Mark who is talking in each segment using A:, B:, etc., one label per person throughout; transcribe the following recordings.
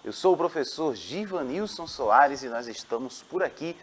A: Eu sou o professor Givanilson Soares e nós estamos por aqui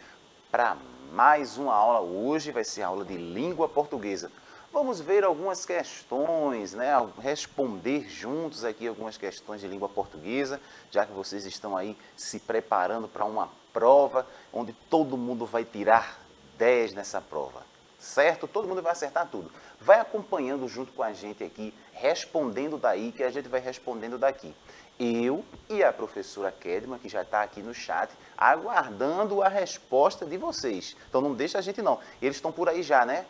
A: para mais uma aula. Hoje vai ser a aula de língua portuguesa. Vamos ver algumas questões, né? Responder juntos aqui algumas questões de língua portuguesa, já que vocês estão aí se preparando para uma prova onde todo mundo vai tirar 10 nessa prova. Certo? Todo mundo vai acertar tudo. Vai acompanhando junto com a gente aqui, respondendo daí, que a gente vai respondendo daqui. Eu e a professora Kedma, que já está aqui no chat, aguardando a resposta de vocês. Então não deixa a gente não. Eles estão por aí já, né?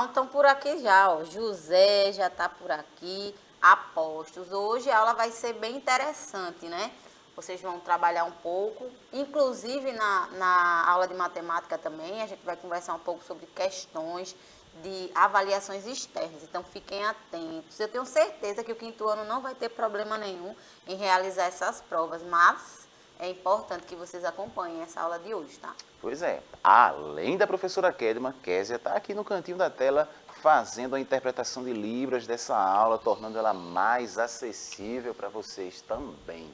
B: Estão por aqui já, ó. José já está por aqui, Apostos. Hoje a aula vai ser bem interessante, né? Vocês vão trabalhar um pouco, inclusive na aula de matemática também, a gente vai conversar um pouco sobre questões de avaliações externas, então fiquem atentos. Eu tenho certeza que o quinto ano não vai ter problema nenhum em realizar essas provas, mas é importante que vocês acompanhem essa aula de hoje, tá?
A: Pois é, além da professora Kedma, Késia está aqui no cantinho da tela fazendo a interpretação de Libras dessa aula, tornando ela mais acessível para vocês também.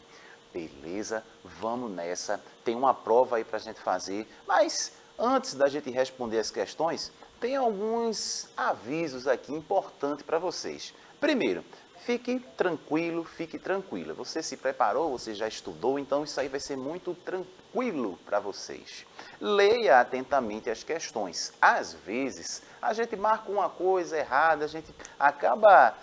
A: Beleza? Vamos nessa. Tem uma prova aí para a gente fazer, mas antes da gente responder as questões, tem alguns avisos aqui importantes para vocês. Primeiro, fique tranquilo, fique tranquila. Você se preparou, você já estudou, então isso aí vai ser muito tranquilo para vocês. Leia atentamente as questões. Às vezes, a gente marca uma coisa errada, a gente acaba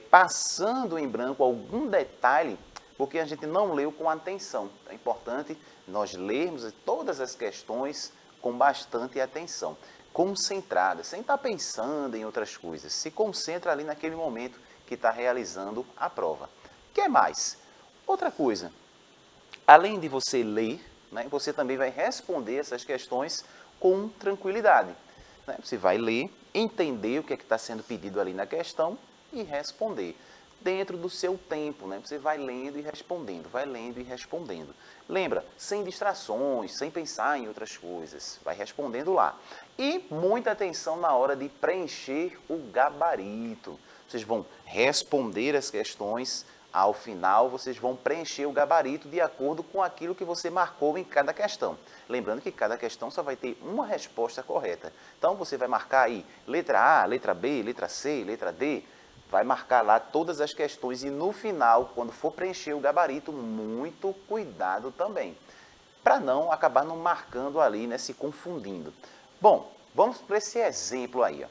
A: passando em branco algum detalhe porque a gente não leu com atenção. É importante nós lermos todas as questões com bastante atenção, concentrada, sem estar pensando em outras coisas. Se concentra ali naquele momento que está realizando a prova. O que mais? Outra coisa, além de você ler, né, você também vai responder essas questões com tranquilidade. Né? Você vai ler, entender o que é que está sendo pedido ali na questão e responder dentro do seu tempo, né? Você vai lendo e respondendo, vai lendo e respondendo. Lembra, sem distrações, sem pensar em outras coisas, vai respondendo lá. E muita atenção na hora de preencher o gabarito. Vocês vão responder as questões, ao final vocês vão preencher o gabarito de acordo com aquilo que você marcou em cada questão. Lembrando que cada questão só vai ter uma resposta correta. Então você vai marcar aí letra A, letra B, letra C, letra D, vai marcar lá todas as questões e no final, quando for preencher o gabarito, muito cuidado também, para não acabar não marcando ali, né, se confundindo. Bom, vamos para esse exemplo aí. Ó.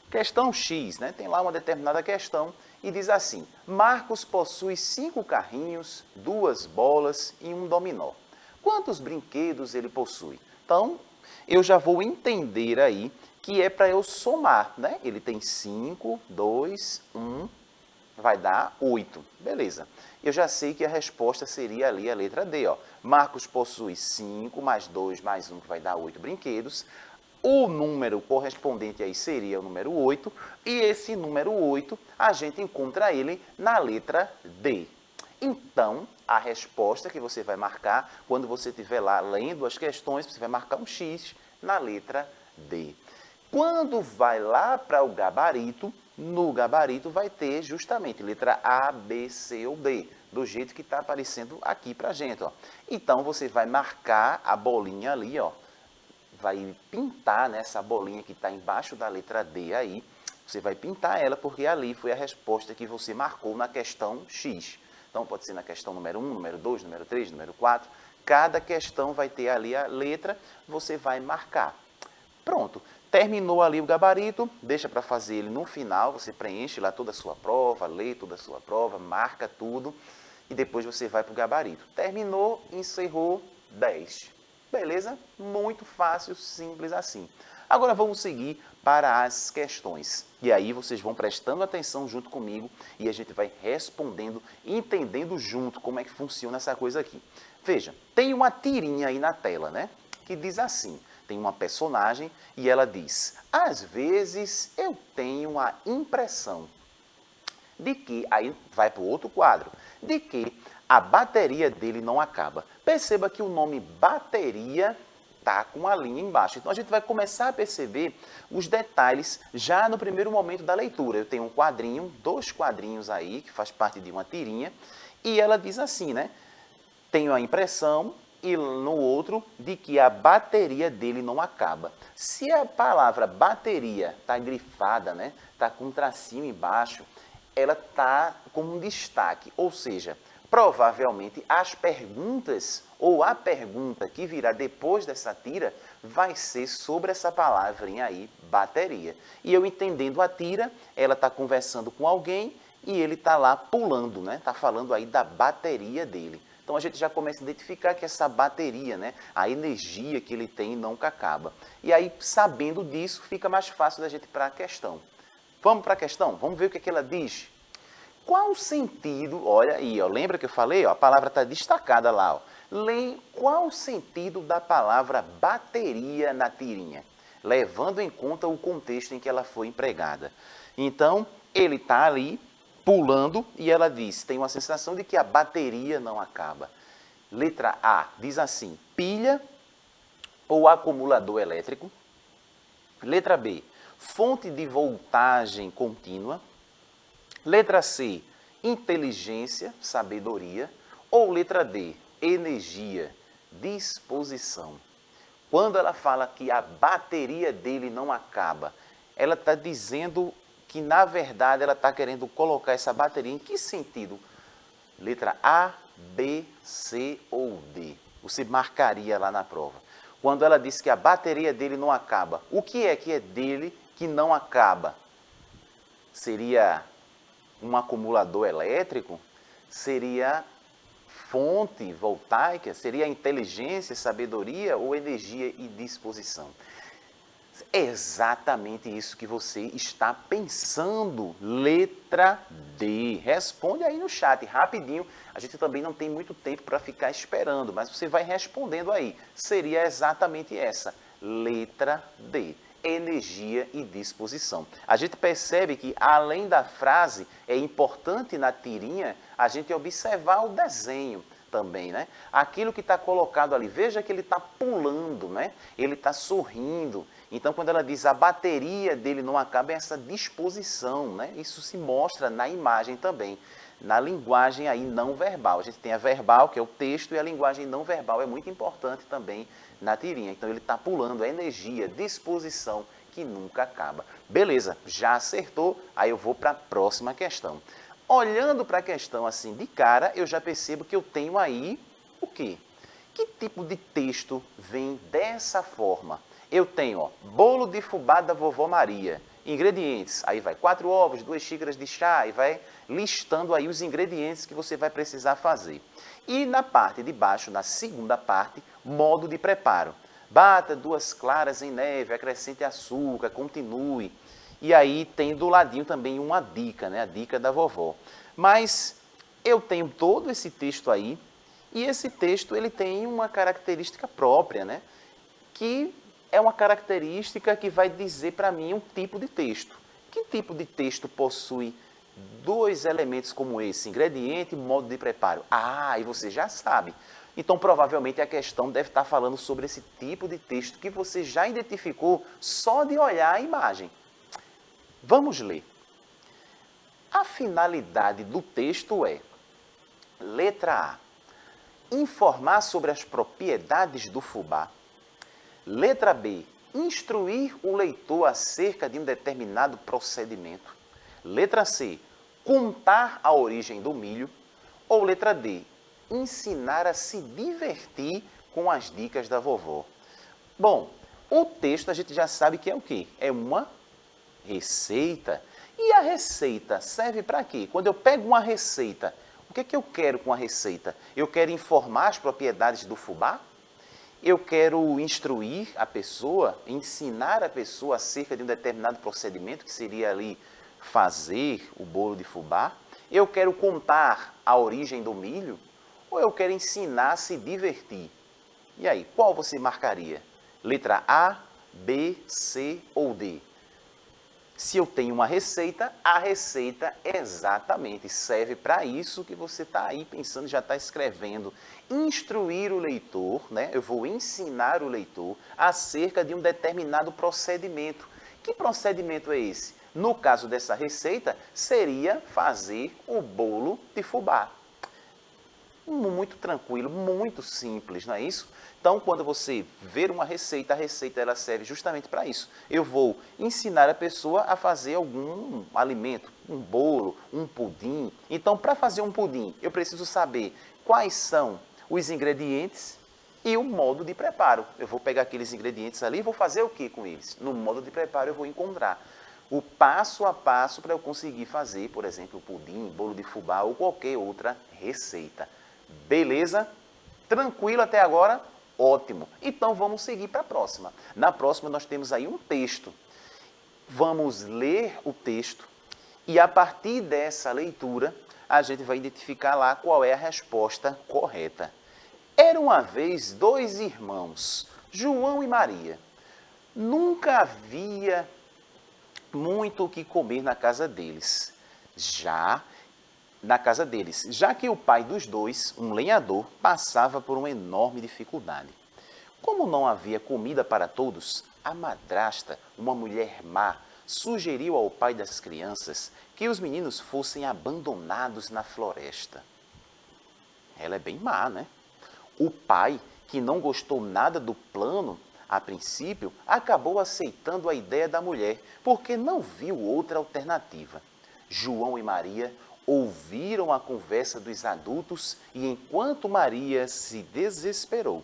A: Questão X, né, tem lá uma determinada questão e diz assim, Marcos possui 5 carrinhos, 2 bolas e um dominó. Quantos brinquedos ele possui? Então, eu já vou entender aí que é para eu somar, né? Ele tem 5, 2, 1, vai dar 8. Beleza. Eu já sei que a resposta seria ali a letra D, ó. Marcos possui 5 mais 2 mais 1, que vai dar 8 brinquedos. O número correspondente aí seria o número 8, e esse número 8, a gente encontra ele na letra D. Então, a resposta que você vai marcar, quando você estiver lá lendo as questões, você vai marcar um X na letra D. Quando vai lá para o gabarito, no gabarito vai ter justamente letra A, B, C ou D, do jeito que está aparecendo aqui para a gente. Ó. Então, você vai marcar a bolinha ali, ó, vai pintar nessa bolinha que está embaixo da letra D aí, você vai pintar ela porque ali foi a resposta que você marcou na questão X. Então, pode ser na questão número 1, número 2, número 3, número 4. Cada questão vai ter ali a letra, você vai marcar. Pronto. Terminou ali o gabarito, deixa para fazer ele no final, você preenche lá toda a sua prova, lê toda a sua prova, marca tudo e depois você vai para o gabarito. Terminou, encerrou, 10. Beleza? Muito fácil, simples assim. Agora vamos seguir para as questões. E aí vocês vão prestando atenção junto comigo e a gente vai respondendo, entendendo junto como é que funciona essa coisa aqui. Veja, tem uma tirinha aí na tela, né? Que diz assim, tem uma personagem e ela diz, às vezes eu tenho a impressão de que, aí vai para o outro quadro, de que a bateria dele não acaba. Perceba que o nome bateria está com a linha embaixo. Então, a gente vai começar a perceber os detalhes já no primeiro momento da leitura. Eu tenho um quadrinho, 2 quadrinhos aí, que faz parte de uma tirinha, e ela diz assim, né? tenho a impressão, e no outro, de que a bateria dele não acaba. Se a palavra bateria está grifada, né, está com um tracinho embaixo, ela está como um destaque, ou seja, provavelmente as perguntas ou a pergunta que virá depois dessa tira vai ser sobre essa palavrinha aí, bateria. E eu entendendo a tira, ela está conversando com alguém e ele está lá pulando, né? Está falando aí da bateria dele. Então a gente já começa a identificar que essa bateria, né, a energia que ele tem nunca acaba. E aí, sabendo disso, fica mais fácil da gente ir para a questão. Vamos para a questão? Vamos ver o que ela diz. Qual o sentido, olha aí, ó, lembra que eu falei, ó, a palavra está destacada lá. Ó. Qual o sentido da palavra bateria na tirinha? Levando em conta o contexto em que ela foi empregada. Então, ele está ali pulando e ela diz, tem uma sensação de que a bateria não acaba. Letra A diz assim, pilha ou acumulador elétrico. Letra B, fonte de voltagem contínua. Letra C, inteligência, sabedoria. Ou letra D, energia, disposição. Quando ela fala que a bateria dele não acaba, ela está dizendo que, na verdade, ela está querendo colocar essa bateria em que sentido? Letra A, B, C ou D. Você marcaria lá na prova. Quando ela diz que a bateria dele não acaba, o que é dele que não acaba? Seria um acumulador elétrico? Seria fonte voltaica? Seria inteligência, sabedoria ou energia e disposição? É exatamente isso que você está pensando. Letra D. Responde aí no chat, rapidinho. A gente também não tem muito tempo para ficar esperando, mas você vai respondendo aí. Seria exatamente essa. Letra D. Energia e disposição. A gente percebe que, além da frase, é importante na tirinha a gente observar o desenho também, né? Aquilo que está colocado ali, veja que ele está pulando, né? Ele está sorrindo. Então, quando ela diz a bateria dele não acaba, é essa disposição, né? Isso se mostra na imagem também, na linguagem aí não verbal. A gente tem a verbal, que é o texto, e a linguagem não verbal é muito importante também na tirinha. Então, ele está pulando, a energia, disposição, que nunca acaba. Beleza, já acertou, aí eu vou para a próxima questão. Olhando para a questão assim de cara, eu já percebo que eu tenho aí o quê? Que tipo de texto vem dessa forma? Eu tenho, ó, bolo de fubá da vovó Maria. Ingredientes, aí vai 4 ovos, 2 xícaras de chá, e vai listando aí os ingredientes que você vai precisar fazer. E na parte de baixo, na segunda parte, modo de preparo. Bata 2 claras em neve, acrescente açúcar, continue. E aí tem do ladinho também uma dica, né? A dica da vovó. Mas eu tenho todo esse texto aí, e esse texto ele tem uma característica própria, né? Que é uma característica que vai dizer para mim um tipo de texto. Que tipo de texto possui 2 elementos como esse, ingrediente e modo de preparo? Ah, e você já sabe. Então, provavelmente, a questão deve estar falando sobre esse tipo de texto que você já identificou só de olhar a imagem. Vamos ler. A finalidade do texto é, letra A, informar sobre as propriedades do fubá. Letra B, instruir o leitor acerca de um determinado procedimento. Letra C, contar a origem do milho. Ou letra D, ensinar a se divertir com as dicas da vovó. Bom, o texto a gente já sabe que é o quê? É uma receita. E a receita serve para quê? Quando eu pego uma receita, o que é que eu quero com a receita? Eu quero informar as propriedades do fubá? Eu quero instruir a pessoa, ensinar a pessoa acerca de um determinado procedimento, que seria ali fazer o bolo de fubá? Eu quero contar a origem do milho? Ou eu quero ensinar a se divertir? E aí, qual você marcaria? Letra A, B, C ou D? Se eu tenho uma receita, a receita exatamente serve para isso que você está aí pensando, já está escrevendo. Instruir o leitor, né? Eu vou ensinar o leitor acerca de um determinado procedimento. Que procedimento é esse? No caso dessa receita, seria fazer o bolo de fubá. Muito tranquilo, muito simples, não é isso? Então, quando você ver uma receita, a receita ela serve justamente para isso. Eu vou ensinar a pessoa a fazer algum alimento, um bolo, um pudim. Então, para fazer um pudim, eu preciso saber quais são os ingredientes e o modo de preparo. Eu vou pegar aqueles ingredientes ali e vou fazer o que com eles? No modo de preparo eu vou encontrar o passo a passo para eu conseguir fazer, por exemplo, pudim, bolo de fubá ou qualquer outra receita. Beleza? Tranquilo até agora? Ótimo. Então vamos seguir para a próxima. Na próxima nós temos aí um texto. Vamos ler o texto e a partir dessa leitura a gente vai identificar lá qual é a resposta correta. Era uma vez dois irmãos, João e Maria. Nunca havia muito o que comer na casa deles. Já que o pai dos dois, um lenhador, passava por uma enorme dificuldade. Como não havia comida para todos, a madrasta, uma mulher má, sugeriu ao pai das crianças que os meninos fossem abandonados na floresta. Ela é bem má, né? O pai, que não gostou nada do plano, a princípio, acabou aceitando a ideia da mulher, porque não viu outra alternativa. João e Maria ouviram a conversa dos adultos e, enquanto Maria se desesperou,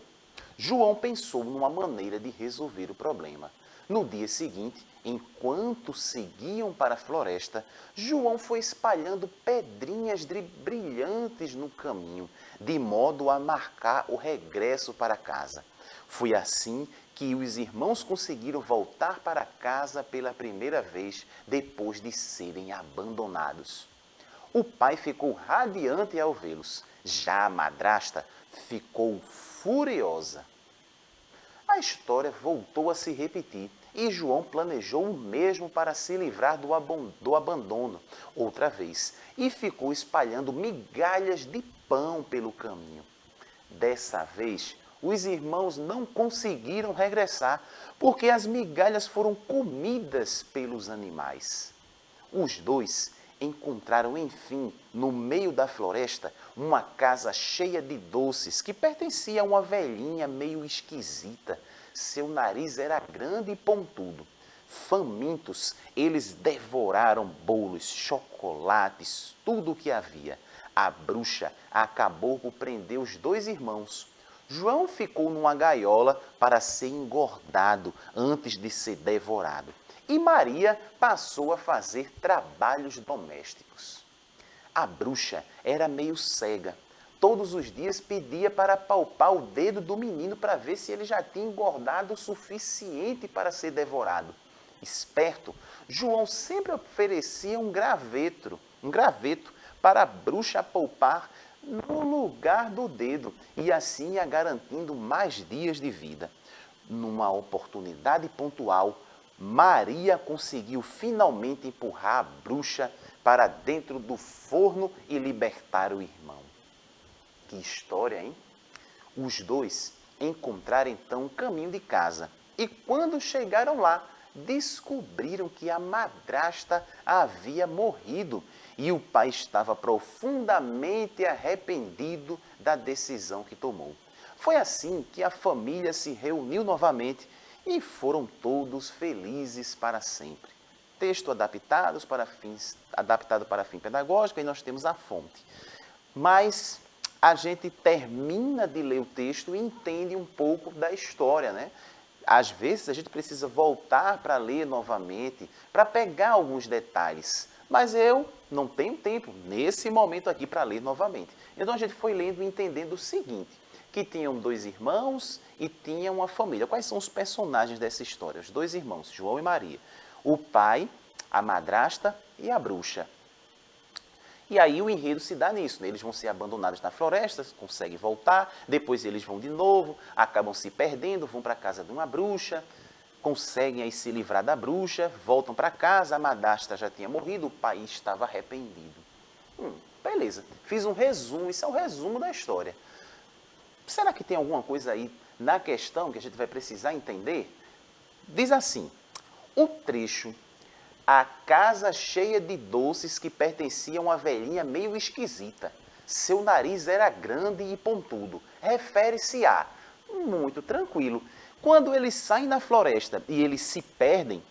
A: João pensou numa maneira de resolver o problema. No dia seguinte, enquanto seguiam para a floresta, João foi espalhando pedrinhas brilhantes no caminho, de modo a marcar o regresso para casa. Foi assim que os irmãos conseguiram voltar para casa pela primeira vez depois de serem abandonados. O pai ficou radiante ao vê-los. Já a madrasta ficou furiosa. A história voltou a se repetir e João planejou o mesmo para se livrar do abandono outra vez e ficou espalhando migalhas de pão pelo caminho. Dessa vez, os irmãos não conseguiram regressar porque as migalhas foram comidas pelos animais. Os dois encontraram, enfim, no meio da floresta, uma casa cheia de doces que pertencia a uma velhinha meio esquisita. Seu nariz era grande e pontudo. Famintos, eles devoraram bolos, chocolates, tudo o que havia. A bruxa acabou por prender os dois irmãos. João ficou numa gaiola para ser engordado antes de ser devorado. E Maria passou a fazer trabalhos domésticos. A bruxa era meio cega. Todos os dias pedia para palpar o dedo do menino para ver se ele já tinha engordado o suficiente para ser devorado. Esperto, João sempre oferecia um graveto para a bruxa palpar no lugar do dedo e assim ia garantindo mais dias de vida. Numa oportunidade pontual, Maria conseguiu finalmente empurrar a bruxa para dentro do forno e libertar o irmão. Que história, hein? Os dois encontraram então o caminho de casa e quando chegaram lá, descobriram que a madrasta havia morrido e o pai estava profundamente arrependido da decisão que tomou. Foi assim que a família se reuniu novamente e foram todos felizes para sempre. Texto adaptado para fim pedagógico e nós temos a fonte. Mas a gente termina de ler o texto e entende um pouco da história, né? Às vezes a gente precisa voltar para ler novamente, para pegar alguns detalhes. Mas eu não tenho tempo nesse momento aqui para ler novamente. Então a gente foi lendo e entendendo o seguinte, que tinham dois irmãos e tinha uma família. Quais são os personagens dessa história? Os dois irmãos, João e Maria. O pai, a madrasta e a bruxa. E aí o enredo se dá nisso, né? Eles vão ser abandonados na floresta, conseguem voltar, depois eles vão de novo, acabam se perdendo, vão para a casa de uma bruxa, conseguem aí se livrar da bruxa, voltam para casa, a madrasta já tinha morrido, o pai estava arrependido. Beleza, fiz um resumo, isso é um resumo da história. Será que tem alguma coisa aí na questão que a gente vai precisar entender? Diz assim, o trecho, a casa cheia de doces que pertencia a uma velhinha meio esquisita. Seu nariz era grande e pontudo. Refere-se a. Muito tranquilo. Quando eles saem da floresta e eles se perdem,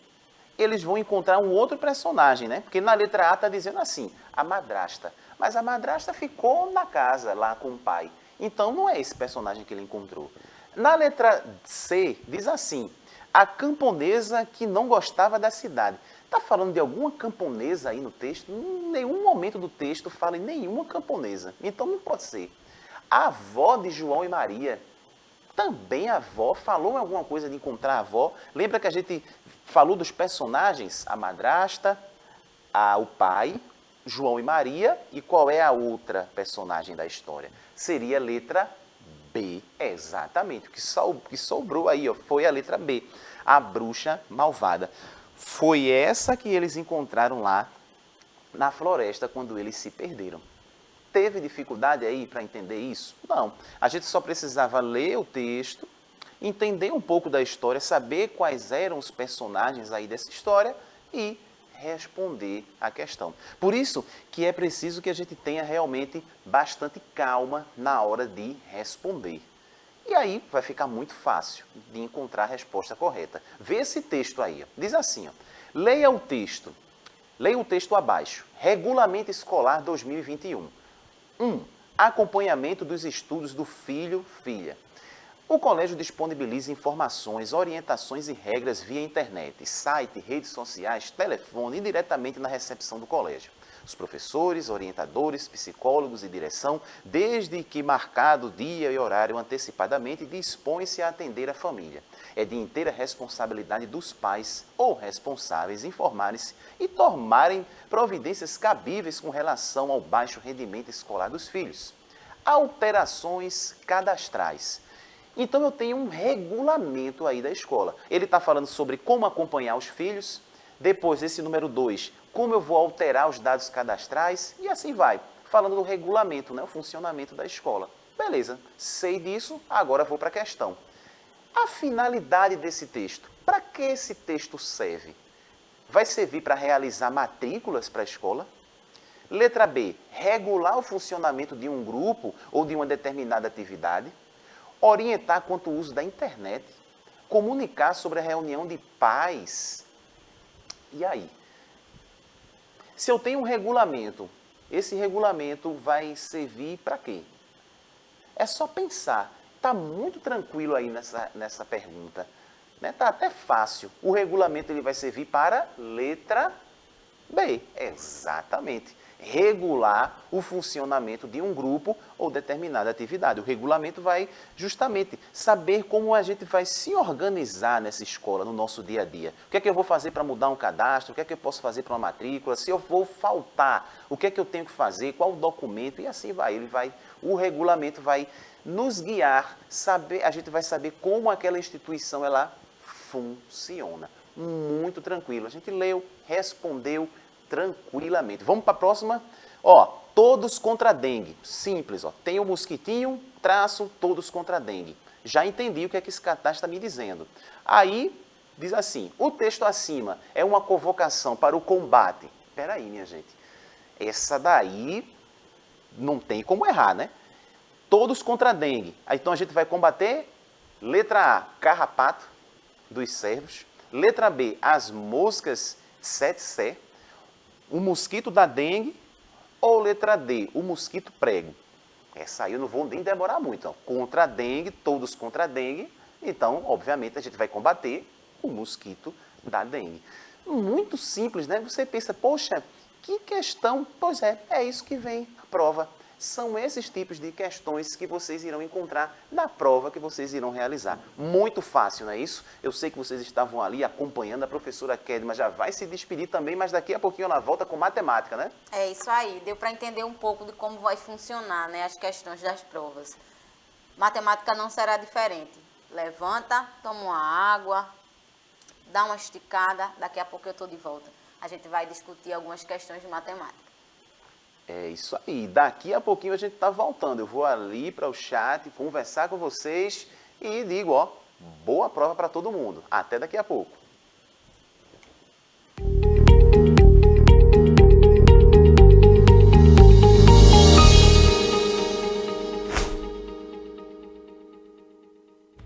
A: eles vão encontrar um outro personagem, né? Porque na letra A está dizendo assim, a madrasta. Mas a madrasta ficou na casa, lá com o pai. Então não é esse personagem que ele encontrou. Na letra C, diz assim, a camponesa que não gostava da cidade. Está falando de alguma camponesa aí no texto? Em nenhum momento do texto fala em nenhuma camponesa. Então não pode ser. A avó de João e Maria, também a avó, falou alguma coisa de encontrar a avó. Lembra que a gente falou dos personagens? A madrasta, o pai, João e Maria. E qual é a outra personagem da história? Seria a letra B. Exatamente. O que sobrou aí foi a letra B. A bruxa malvada. Foi essa que eles encontraram lá na floresta quando eles se perderam. Teve dificuldade aí para entender isso? Não. A gente só precisava ler o texto, entender um pouco da história, saber quais eram os personagens aí dessa história e responder a questão. Por isso que é preciso que a gente tenha realmente bastante calma na hora de responder. E aí vai ficar muito fácil de encontrar a resposta correta. Vê esse texto aí. Diz assim, leia o texto. Leia o texto abaixo. Regulamento Escolar 2021. 1. Acompanhamento dos estudos do filho, filha. O colégio disponibiliza informações, orientações e regras via internet, site, redes sociais, telefone e diretamente na recepção do colégio. Os professores, orientadores, psicólogos e direção, desde que marcado dia e horário antecipadamente, dispõem-se a atender a família. É de inteira responsabilidade dos pais ou responsáveis informarem-se e tomarem providências cabíveis com relação ao baixo rendimento escolar dos filhos. Alterações cadastrais. Então eu tenho um regulamento aí da escola. Ele está falando sobre como acompanhar os filhos, depois esse número 2, como eu vou alterar os dados cadastrais e assim vai. Falando do regulamento, né, o funcionamento da escola. Beleza, sei disso, agora vou para a questão. A finalidade desse texto, para que esse texto serve? Vai servir para realizar matrículas para a escola? Letra B, regular o funcionamento de um grupo ou de uma determinada atividade? Orientar quanto ao uso da internet, comunicar sobre a reunião de pais. E aí? Se eu tenho um regulamento, esse regulamento vai servir para quê? É só pensar. Está muito tranquilo aí nessa pergunta. Está até fácil. O regulamento ele vai servir para letra B. Exatamente. Regular o funcionamento de um grupo ou determinada atividade. O regulamento vai justamente saber como a gente vai se organizar nessa escola, no nosso dia a dia. O que é que eu vou fazer para mudar um cadastro? O que é que eu posso fazer para uma matrícula? Se eu vou faltar, o que é que eu tenho que fazer? Qual o documento? E assim vai. O regulamento vai nos guiar, a gente vai saber como aquela instituição ela funciona. Muito tranquilo. A gente leu, respondeu tranquilamente. Vamos para a próxima? Todos contra a dengue. Simples, tem o mosquitinho, traço, todos contra a dengue. Já entendi o que é que esse cartaz está me dizendo. Aí, diz assim, o texto acima é uma convocação para o combate. Espera aí, minha gente. Essa daí não tem como errar, né? Todos contra a dengue. Então a gente vai combater, letra A, carrapato dos cervos. Letra B, as moscas tsetse. O mosquito da dengue, ou letra D, o mosquito prego. Essa aí eu não vou nem demorar muito. Contra a dengue, todos contra a dengue. Então, obviamente, a gente vai combater o mosquito da dengue. Muito simples, né? Você pensa, poxa, que questão. Pois é isso que vem a prova. São esses tipos de questões que vocês irão encontrar na prova que vocês irão realizar. Muito fácil, não é isso? Eu sei que vocês estavam ali acompanhando, a professora Kedma já vai se despedir também, mas daqui a pouquinho ela volta com matemática, né?
B: É isso aí, deu para entender um pouco de como vai funcionar, né, as questões das provas. Matemática não será diferente. Levanta, toma uma água, dá uma esticada, daqui a pouco eu estou de volta. A gente vai discutir algumas questões de matemática.
A: É isso aí. Daqui a pouquinho a gente está voltando. Eu vou ali para o chat conversar com vocês e digo, boa prova para todo mundo. Até daqui a pouco.